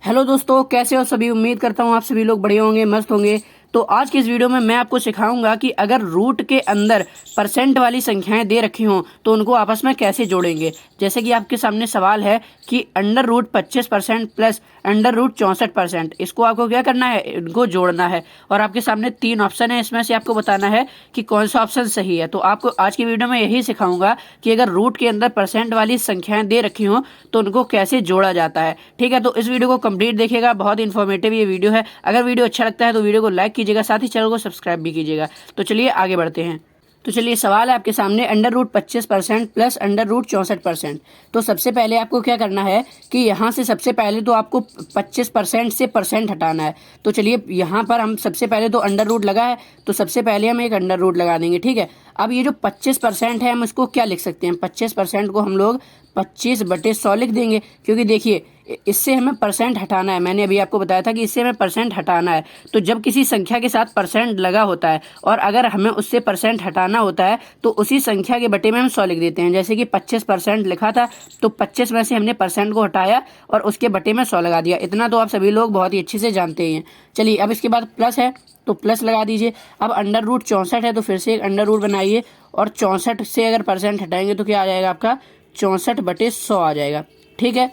Hello दोस्तों, कैसे हो सभी। उम्मीद करता हूँ आप सभी लोग बढ़िया होंगे, मस्त होंगे। तो आज की इस वीडियो में मैं आपको सिखाऊंगा कि अगर रूट के अंदर परसेंट वाली संख्याएं दे रखी हों तो उनको आपस में कैसे जोड़ेंगे। जैसे कि आपके सामने सवाल है कि under root 25% plus under root 64%, इसको आपको क्या करना है, इनको जोड़ना है। और आपके सामने 3 ऑप्शन है, इसमें से आपको बताना है कि कौन सा ऑप्शन सही है। तो आपको आज की वीडियो में यही सिखाऊंगा कि अगर रूट के अंदर परसेंट वाली संख्याएं दे रखी हों तो उनको कैसे जोड़ा जाता है। ठीक है, तो इस वीडियो को कंप्लीट देखिएगा, बहुत इन्फॉर्मेटिव ये वीडियो है। अगर वीडियो अच्छा लगता है तो वीडियो को लाइक कीजिएगा, साथ ही चैनल को सब्सक्राइब भी कीजिएगा। तो चलिए आगे बढ़ते हैं। तो चलिए सवाल है आपके सामने, under root 25% plus under root 64%। तो सबसे पहले आपको क्या करना है कि यहाँ से सबसे पहले तो आपको 25% से परसेंट हटाना है। तो चलिए यहाँ पर हम सबसे पहले तो अंडर रूट लगा है तो सबसे पहले हम एक अंडर रूट लगा देंगे। ठीक है, अब ये जो 25% है हम इसको क्या लिख सकते हैं, 25% को हम लोग 25/100 लिख देंगे, क्योंकि देखिए इससे हमें परसेंट हटाना है। मैंने अभी आपको बताया था कि इससे हमें परसेंट हटाना है। तो जब किसी संख्या के साथ परसेंट लगा होता है और अगर हमें उससे परसेंट हटाना होता है तो उसी संख्या के बटे में हम 100 लिख देते हैं। जैसे कि 25% लिखा था तो 25 में से हमने परसेंट को हटाया और उसके बटे में 100 लगा दिया। इतना तो आप सभी लोग बहुत ही अच्छे से जानते हैं। चलिए अब इसके बाद प्लस है तो प्लस लगा दीजिए। अब अंडर रूट 64 है तो फिर से एक अंडर रूट बनाइए और 64 से अगर परसेंट हटाएंगे तो क्या आ जाएगा आपका, 64/100 आ जाएगा। ठीक है,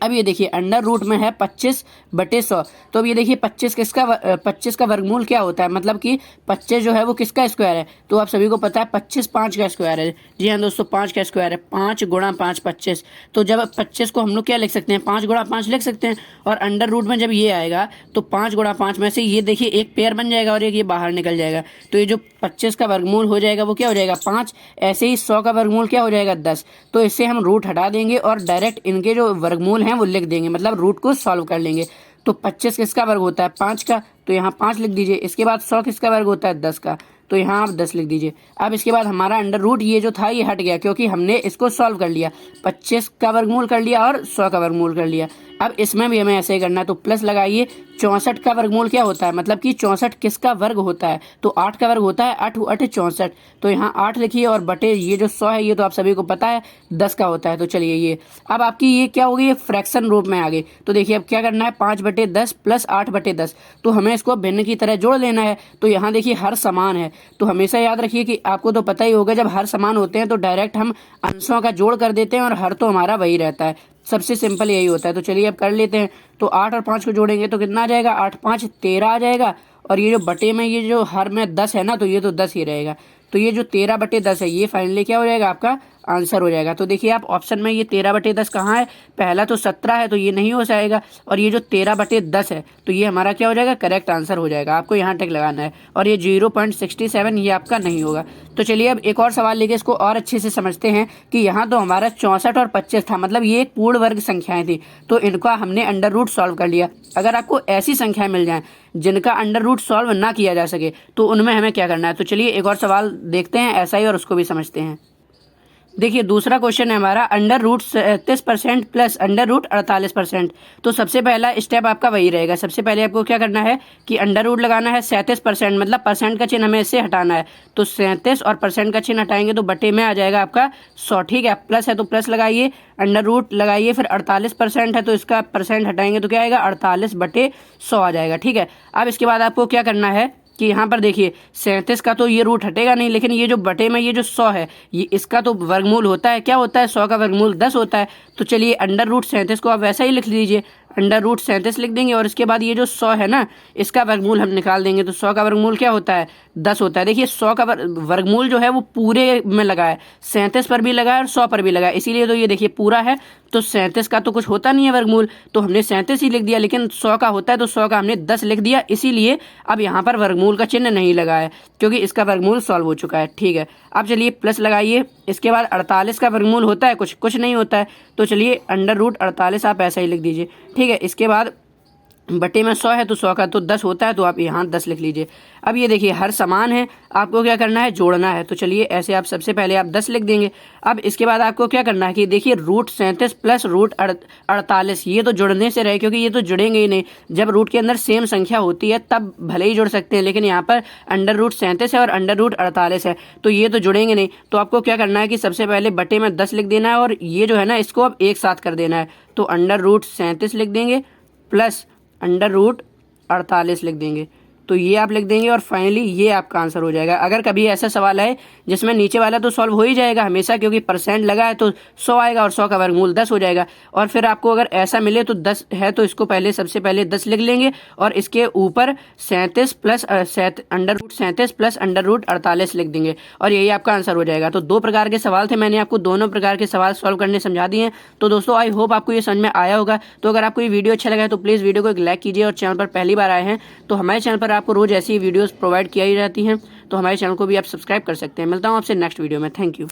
अब ये देखिए अंडर रूट में है 25/100। तो अब ये देखिए 25 का वर्गमूल क्या होता है, मतलब कि 25 जो है वो किसका स्क्वायर है। तो आप सभी को पता है 25 5 का स्क्वायर है। जी हाँ दोस्तों, 5 का स्क्वायर है, 5 गुणा 5 25। तो जब 25 को हम लोग क्या लिख सकते हैं, 5 गुणा 5 लिख सकते हैं। और अंडर रूट में जब ये आएगा तो 5 गुणा 5 में से ये देखिए एक पेयर बन जाएगा और एक ये बाहर निकल जाएगा। तो ये जो 25 का वर्गमूल हो जाएगा वो क्या हो जाएगा, 5। ऐसे ही 100 का वर्गमूल क्या हो जाएगा, 10। तो इससे हम रूट हटा देंगे और डायरेक्ट इनके जो वर्गमूल हैं वो लिख देंगे, मतलब रूट को सॉल्व कर लेंगे। तो 25 किसका वर्ग होता है, 5 का, तो यहाँ 5 लिख दीजिए। इसके बाद 100 किसका वर्ग होता है, 10 का, तो यहाँ आप 10 लिख दीजिए। अब इसके बाद हमारा अंडर रूट ये जो था ये हट गया, क्योंकि हमने इसको सॉल्व कर लिया, 25 का वर्गमूल कर लिया और 100 का वर्गमूल कर लिया। अब इसमें भी हमें ऐसे ही करना है, तो प्लस लगाइए। 64 का वर्गमूल क्या होता है, मतलब कि 64 किसका वर्ग होता है, तो 8 का वर्ग होता है, 8 8 64। तो यहाँ 8 लिखिए और बटे ये जो 100 है ये तो आप सभी को पता है 10 का होता है। तो चलिए ये अब आपकी ये क्या होगी, ये फ्रैक्शन रूप में आ गई। तो देखिए अब क्या करना है, 5/10 प्लस 8/10। तो हमें इसको भिन्न की तरह जोड़ लेना है। तो यहाँ देखिए हर समान है, तो हमेशा याद रखिए कि आपको तो पता ही होगा जब हर समान होते हैं तो डायरेक्ट हम अंशों का जोड़ कर देते हैं और हर तो हमारा वही रहता है। सबसे सिंपल यही होता है। तो चलिए अब कर लेते हैं। तो 8 और 5 को जोड़ेंगे तो कितना आ जाएगा, 8 5 13 आ जाएगा। और ये जो बटे में ये जो हर में 10 है ना, तो ये तो 10 ही रहेगा। तो ये जो 13/10 है ये फाइनली क्या हो जाएगा, आपका आंसर हो जाएगा। तो देखिए आप ऑप्शन में ये 13/10 कहाँ है, पहला तो 17 है तो ये नहीं हो जाएगा, और ये जो 13/10 है तो ये हमारा क्या हो जाएगा, करेक्ट आंसर हो जाएगा। आपको यहाँ टिक लगाना है। और ये 0.67 ये आपका नहीं होगा। तो चलिए अब एक और सवाल लेके इसको और अच्छे से समझते हैं कि यहाँ तो हमारा 64 और 25 था, मतलब ये एक पूर्ण वर्ग संख्याएं थी, तो इनका हमने अंडर रूट सॉल्व कर लिया। अगर आपको ऐसी संख्याएं मिल जाएं जिनका अंडर रूट सॉल्व ना किया जा सके तो उनमें हमें क्या करना है। तो चलिए एक और सवाल देखते हैं ऐसा ही और उसको भी समझते हैं। देखिए दूसरा क्वेश्चन है हमारा, under root 37% plus under root 48%। तो सबसे पहला स्टेप आपका वही रहेगा। सबसे पहले आपको क्या करना है कि अंडर रूट लगाना है 37%, मतलब परसेंट का चिन्ह हमें इससे हटाना है। तो 37 और परसेंट का चिन्ह हटाएंगे तो बटे में आ जाएगा आपका 100। ठीक है, प्लस है तो प्लस लगाइए, अंडर रूट लगाइए, फिर 48% है तो इसका परसेंट हटाएंगे तो क्या आएगा, 48/100 आ जाएगा। ठीक है, अब इसके बाद आपको क्या करना है कि यहाँ पर देखिए 37 का तो ये रूट हटेगा नहीं, लेकिन ये जो बटे में ये जो 100 है ये इसका तो वर्गमूल होता है, क्या होता है, 100 का वर्गमूल 10 होता है। तो चलिए अंडर रूट 37 को आप वैसा ही लिख लीजिए, अंडर रूट 37 लिख देंगे और इसके बाद ये जो 100 है ना इसका वर्गमूल हम निकाल देंगे। तो 100 का वर्गमूल क्या होता है, 10 होता है। देखिए 100 का वर्गमूल जो है वो पूरे में लगा है, 37 पर भी लगा है और 100 पर भी लगा है, इसीलिए तो ये देखिए पूरा है। तो 37 का तो कुछ होता नहीं है वर्गमूल, तो हमने 37 ही लिख दिया, लेकिन 100 का होता है तो 100 का हमने 10 लिख दिया, इसीलिए अब यहाँ पर वर्गमूल का चिन्ह नहीं लगा है क्योंकि इसका वर्गमूल सॉल्व हो चुका है। ठीक है, अब चलिए प्लस लगाइए। इसके बाद 48 का वर्गमूल होता है, कुछ नहीं होता है। तो चलिए अंडर रूट 48 आप ऐसा ही लिख दीजिए। ठीक है, इसके बाद बटे में 100 है तो 100 का तो 10 होता है, तो आप यहाँ 10 लिख लीजिए। अब ये देखिए हर समान है, आपको क्या करना है, जोड़ना है। तो चलिए ऐसे आप सबसे पहले आप 10 लिख देंगे। अब इसके बाद आपको क्या करना है कि देखिए रूट 37 प्लस रूट 48 ये तो जुड़ने से रहे, क्योंकि ये तो जुड़ेंगे ही नहीं। जब रूट के अंदर सेम संख्या होती है तब भले ही जुड़ सकते हैं, लेकिन यहाँ पर अंडर रूट 37 है और अंडर रूट 48 है तो ये तो जुड़ेंगे नहीं। तो आपको क्या करना है कि सबसे पहले बटे में 10 लिख देना है और ये जो है ना इसको अब एक साथ कर देना है। तो अंडर रूट 37 लिख देंगे प्लस √48 लिख देंगे। तो ये आप लिख देंगे और फाइनली ये आपका आंसर हो जाएगा। अगर कभी ऐसा सवाल है जिसमें नीचे वाला तो सॉल्व हो ही जाएगा हमेशा, क्योंकि परसेंट लगा है तो 100 आएगा और 100 का वर्गमूल 10 हो जाएगा। और फिर आपको अगर ऐसा मिले तो 10 है तो इसको पहले सबसे पहले 10 लिख लेंगे और इसके ऊपर 37 प्लस √48 लिख देंगे और यही आपका आंसर हो जाएगा। तो 2 प्रकार के सवाल थे, मैंने आपको दोनों प्रकार के सवाल सॉल्व करने समझा दिए हैं। तो दोस्तों आई होप आपको ये समझ में आया होगा। तो अगर आपको ये वीडियो अच्छा लगा है तो प्लीज़ वीडियो को एक लाइक कीजिए और चैनल पर पहली बार आए हैं तो हमारे चैनल पर आपको रोज ऐसी वीडियोस प्रोवाइड किया ही रहती हैं, तो हमारे चैनल को भी आप सब्सक्राइब कर सकते हैं। मिलता हूँ आपसे नेक्स्ट वीडियो में। Thank you.